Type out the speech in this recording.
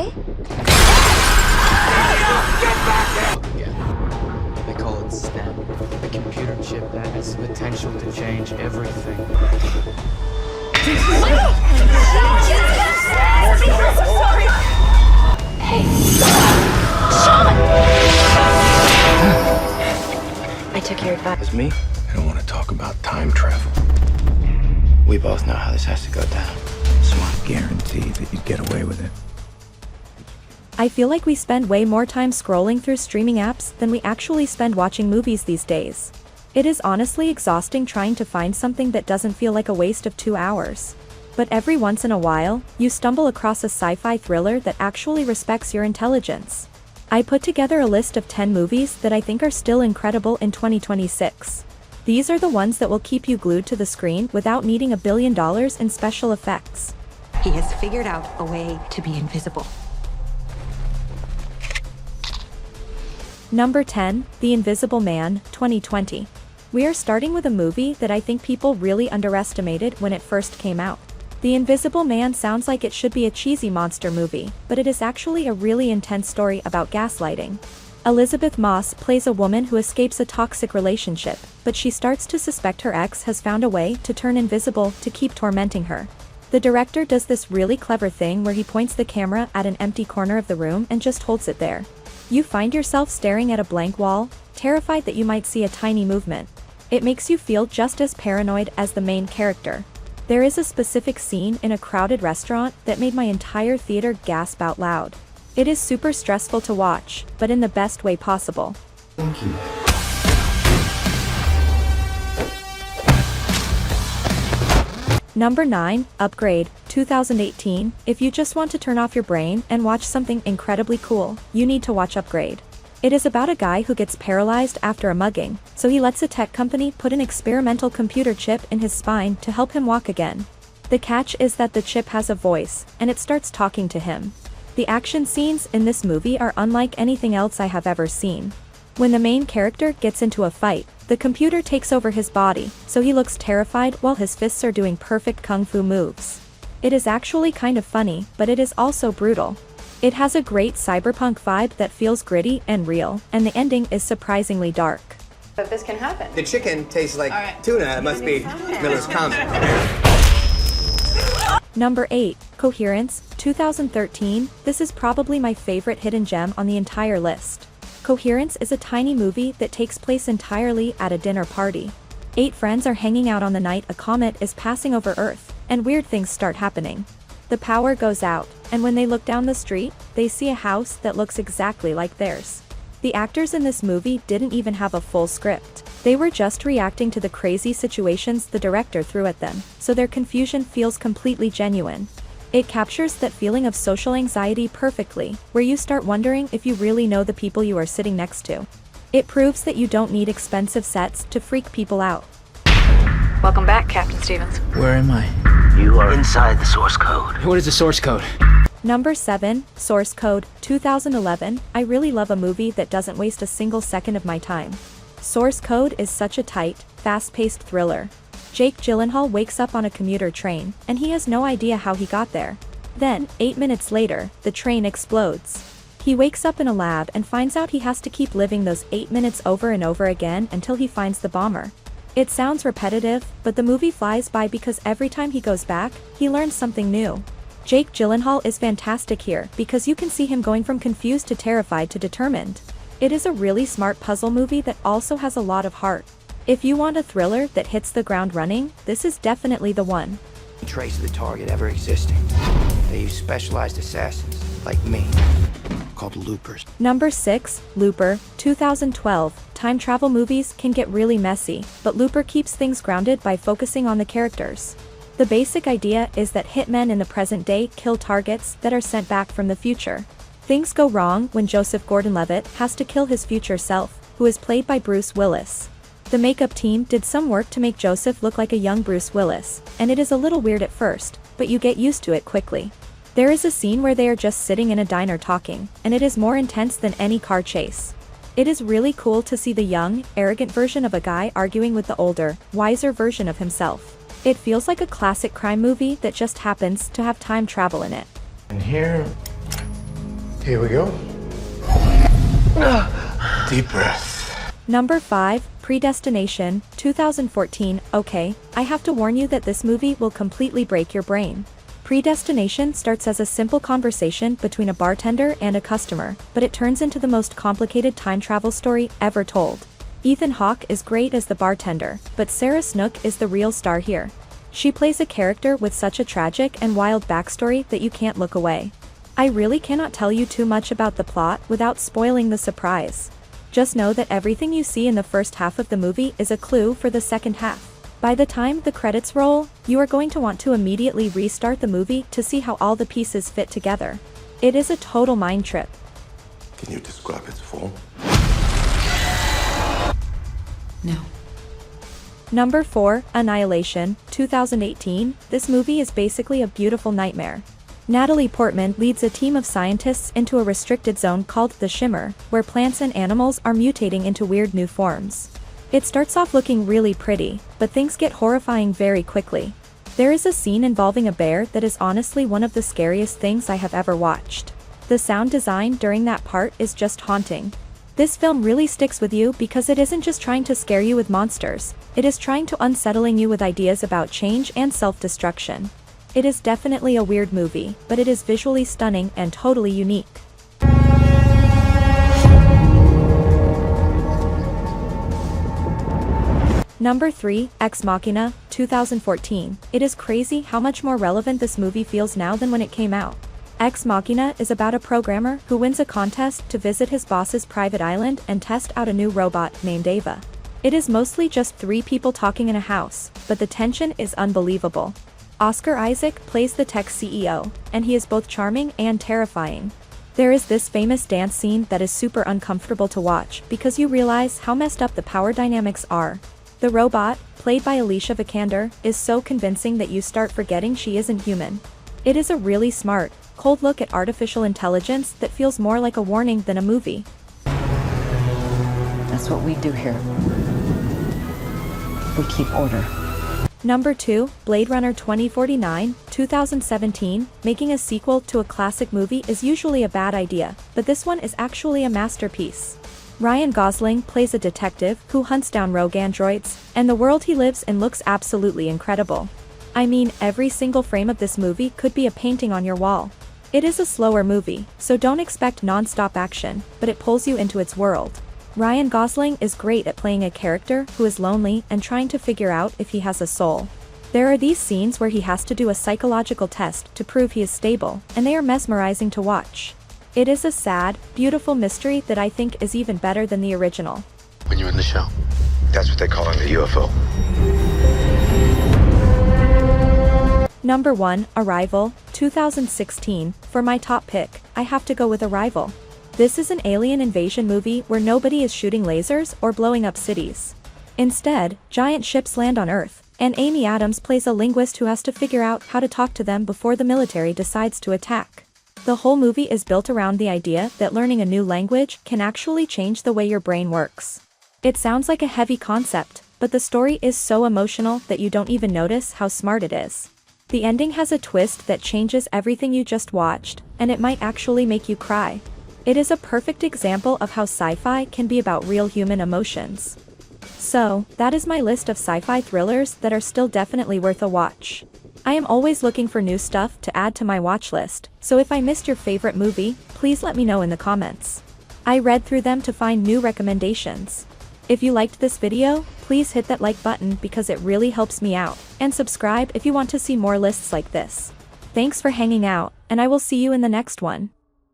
okay? Get back here! Yeah. They call it STEM. A computer chip that has the potential to change everything. Sorry! Hey! Sean! I took your advice. It's me? I don't want to talk about time travel. We both know how this has to go down. So I Guarantee that you'd get away with it. I feel like we spend way more time scrolling through streaming apps than we actually spend watching movies these days. It is honestly exhausting trying to find something that doesn't feel like a waste of 2 hours. But every once in a while, you stumble across a sci-fi thriller that actually respects your intelligence. I put together a list of 10 movies that I think are still incredible in 2026. These are the ones that will keep you glued to the screen without needing $1 billion in special effects. He has figured out a way to be invisible. Number 10, The Invisible Man, 2020. We are starting with a movie that I think people really underestimated when it first came out. The Invisible Man sounds like it should be a cheesy monster movie, but it is actually a really intense story about gaslighting. Elizabeth Moss plays a woman who escapes a toxic relationship, but she starts to suspect her ex has found a way to turn invisible to keep tormenting her. The director does this really clever thing where he points the camera at an empty corner of the room and just holds it there. You find yourself staring at a blank wall, terrified that you might see a tiny movement. It makes you feel just as paranoid as the main character. There is a specific scene in a crowded restaurant that made my entire theater gasp out loud. It is super stressful to watch, but in the best way possible. Thank you. Number 9, Upgrade, 2018. If you just want to turn off your brain and watch something incredibly cool, you need to watch Upgrade. It is about a guy who gets paralyzed after a mugging, so he lets a tech company put an experimental computer chip in his spine to help him walk again. The catch is that the chip has a voice, and it starts talking to him. The action scenes in this movie are unlike anything else I have ever seen. When the main character gets into a fight, the computer takes over his body, so he looks terrified while his fists are doing perfect kung fu moves. It is actually kind of funny, but it is also brutal. It has a great cyberpunk vibe that feels gritty and real, and the ending is surprisingly dark. But this can happen. The chicken tastes like tuna. It must be Miller's Comet. Number 8, Coherence, 2013. This is probably my favorite hidden gem on the entire list. Coherence is a tiny movie that takes place entirely at a dinner party. 8 friends are hanging out on the night a comet is passing over Earth, and weird things start happening. The power goes out, and when they look down the street, they see a house that looks exactly like theirs. The actors in this movie didn't even have a full script. They were just reacting to the crazy situations the director threw at them, so their confusion feels completely genuine. It captures that feeling of social anxiety perfectly, where you start wondering if you really know the people you are sitting next to. It proves that you don't need expensive sets to freak people out. Welcome back, Captain Stevens. Where am I? You are inside the source code. What is the source code? Number 7, Source Code, 2011. I really love a movie that doesn't waste a single second of my time. Source Code is such a tight, fast-paced thriller. Jake Gyllenhaal wakes up on a commuter train, and he has no idea how he got there. Then, 8 minutes later, the train explodes. He wakes up in a lab and finds out he has to keep living those 8 minutes over and over again until he finds the bomber. It sounds repetitive, but the movie flies by because every time he goes back, he learns something new. Jake Gyllenhaal is fantastic here because you can see him going from confused to terrified to determined. It is a really smart puzzle movie that also has a lot of heart. If you want a thriller that hits the ground running, this is definitely the one. Trace of the target ever existing. They use specialized assassins, like me, called loopers. Number 6, Looper, 2012. Time travel movies can get really messy, but Looper keeps things grounded by focusing on the characters. The basic idea is that hitmen in the present day kill targets that are sent back from the future. Things go wrong when Joseph Gordon-Levitt has to kill his future self, who is played by Bruce Willis. The makeup team did some work to make Joseph look like a young Bruce Willis, and it is a little weird at first, but you get used to it quickly. There is a scene where they are just sitting in a diner talking, and it is more intense than any car chase. It is really cool to see the young, arrogant version of a guy arguing with the older, wiser version of himself. It feels like a classic crime movie that just happens to have time travel in it. And here Here we go. Deep breath. Number 5, Predestination, 2014. Okay, I have to warn you that this movie will completely break your brain. Predestination starts as a simple conversation between a bartender and a customer, but it turns into the most complicated time travel story ever told. Ethan Hawke is great as the bartender, but Sarah Snook is the real star here. She plays a character with such a tragic and wild backstory that you can't look away. I really cannot tell you too much about the plot without spoiling the surprise. Just know that everything you see in the first half of the movie is a clue for the second half. By the time the credits roll, you are going to want to immediately restart the movie to see how all the pieces fit together. It is a total mind trip. Can you describe its form? No. Number 4, Annihilation, 2018. This movie is basically a beautiful nightmare. Natalie Portman leads a team of scientists into a restricted zone called the Shimmer, where plants and animals are mutating into weird new forms. It starts off looking really pretty, but things get horrifying very quickly. There is a scene involving a bear that is honestly one of the scariest things I have ever watched. The sound design during that part is just haunting. This film really sticks with you because it isn't just trying to scare you with monsters, it is trying to unsettling you with ideas about change and self-destruction. It is definitely a weird movie, but it is visually stunning and totally unique. Number 3, Ex Machina, 2014. It is crazy how much more relevant this movie feels now than when it came out. Ex Machina is about a programmer who wins a contest to visit his boss's private island and test out a new robot named Ava. It is mostly just 3 people talking in a house, but the tension is unbelievable. Oscar Isaac plays the tech CEO, and he is both charming and terrifying. There is this famous dance scene that is super uncomfortable to watch because you realize how messed up the power dynamics are. The robot, played by Alicia Vikander, is so convincing that you start forgetting she isn't human. It is a really smart, cold look at artificial intelligence that feels more like a warning than a movie. That's what we do here. We keep order. Number 2, Blade Runner 2049, 2017. Making a sequel to a classic movie is usually a bad idea, but this one is actually a masterpiece. Ryan Gosling plays a detective who hunts down rogue androids, and the world he lives in looks absolutely incredible. I mean, every single frame of this movie could be a painting on your wall. It is a slower movie, so don't expect non-stop action, but it pulls you into its world. Ryan Gosling is great at playing a character who is lonely and trying to figure out if he has a soul. There are these scenes where he has to do a psychological test to prove he is stable, and they are mesmerizing to watch. It is a sad, beautiful mystery that I think is even better than the original. When you're in the show, that's what they call in the UFO. Number 1, Arrival, 2016. For my top pick, I have to go with Arrival. This is an alien invasion movie where nobody is shooting lasers or blowing up cities. Instead, giant ships land on Earth, and Amy Adams plays a linguist who has to figure out how to talk to them before the military decides to attack. The whole movie is built around the idea that learning a new language can actually change the way your brain works. It sounds like a heavy concept, but the story is so emotional that you don't even notice how smart it is. The ending has a twist that changes everything you just watched, and it might actually make you cry. It is a perfect example of how sci-fi can be about real human emotions. So, that is my list of sci-fi thrillers that are still definitely worth a watch. I am always looking for new stuff to add to my watch list, so if I missed your favorite movie, please let me know in the comments. I read through them to find new recommendations. If you liked this video, please hit that like button because it really helps me out, and subscribe if you want to see more lists like this. Thanks for hanging out, and I will see you in the next one.